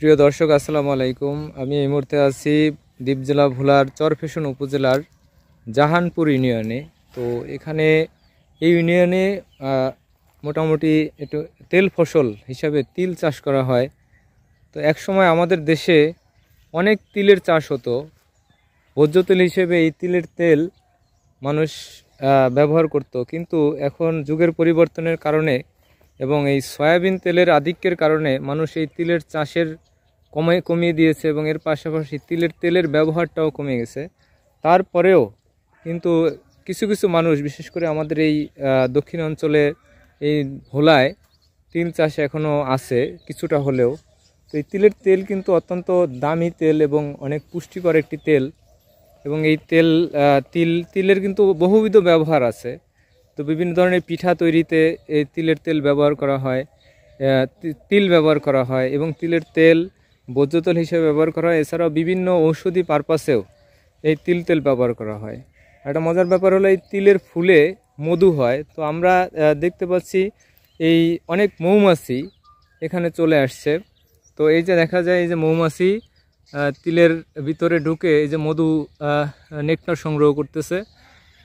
প্রিয় দর্শক আসসালামু আলাইকুম। আমি এই মুহূর্তে আছি দ্বীপ জেলা ভোলার চরফ্যাশন উপজেলার জাহানপুর ইউনিয়নে। তো এখানে এই ইউনিয়নে মোটামুটি একটু তেল ফসল হিসাবে তিল চাষ করা হয়। তো এক সময় আমাদের দেশে অনেক তিলের চাষ হতো। ভোজ্য তেল হিসেবে এই তিলের তেল মানুষ ব্যবহার করত, কিন্তু এখন যুগের পরিবর্তনের কারণে এবং এই সয়াবিন তেলের আধিক্যের কারণে মানুষ এই তিলের চাষের কমিয়ে দিয়েছে এবং এর পাশাপাশি তিলের তেলের ব্যবহারটাও কমে গেছে। তারপরেও কিন্তু কিছু কিছু মানুষ, বিশেষ করে আমাদের এই দক্ষিণ অঞ্চলে এই ভোলায় তিল চাষ এখনও আছে কিছুটা হলেও। তো এই তিলের তেল কিন্তু অত্যন্ত দামি তেল এবং অনেক পুষ্টিকর একটি তেল, এবং এই তিলের কিন্তু বহুবিধ ব্যবহার আছে। তো বিভিন্ন ধরনের পিঠা তৈরিতে এই তিলের তেল ব্যবহার করা হয়, তিল ব্যবহার করা হয় এবং তিলের তেল ভোজ্য তেল হিসেবে ব্যবহার করা হয়। এছাড়াও বিভিন্ন ঔষধি পারপাসেও এই তেল ব্যবহার করা হয়। একটা মজার ব্যাপার হলো এই তিলের ফুলে মধু হয়। তো আমরা দেখতে পাচ্ছি এই অনেক মৌমাছি এখানে চলে আসছে। তো এই যে দেখা যায় এই যে মৌমাছি তিলের ভিতরে ঢুকে এই যে মধু নেকটার সংগ্রহ করতেছে।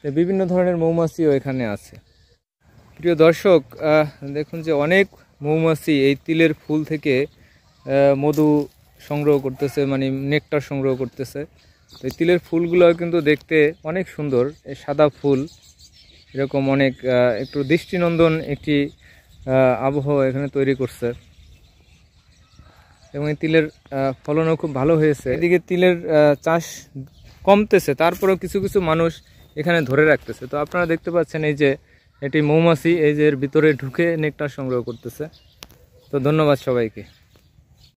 বিভিন্ন ধরনের মৌমাছিও এখানে আছে। প্রিয় দর্শক, দেখুন যে অনেক মৌমাছি এই তিলের ফুল থেকে মধু সংগ্রহ করতেছে, মানে নেকটার সংগ্রহ করতেছে। তো এই তিলের ফুলগুলো কিন্তু দেখতে অনেক সুন্দর, এই সাদা ফুল এরকম অনেক একটু দৃষ্টিনন্দন একটি আবহাওয়া এখানে তৈরি করছে এবং এই তিলের ফলনও খুব ভালো হয়েছে। এদিকে তিলের চাষ কমতেছে, তারপরেও কিছু কিছু মানুষ এখানে ধরে রাখতেছে। তো আপনারা দেখতে পাচ্ছেন এই যে এটি মৌমাছি এই যে এর ভিতরে ঢুকে নেকটার সংগ্রহ করতেছে। তো ধন্যবাদ সবাইকে।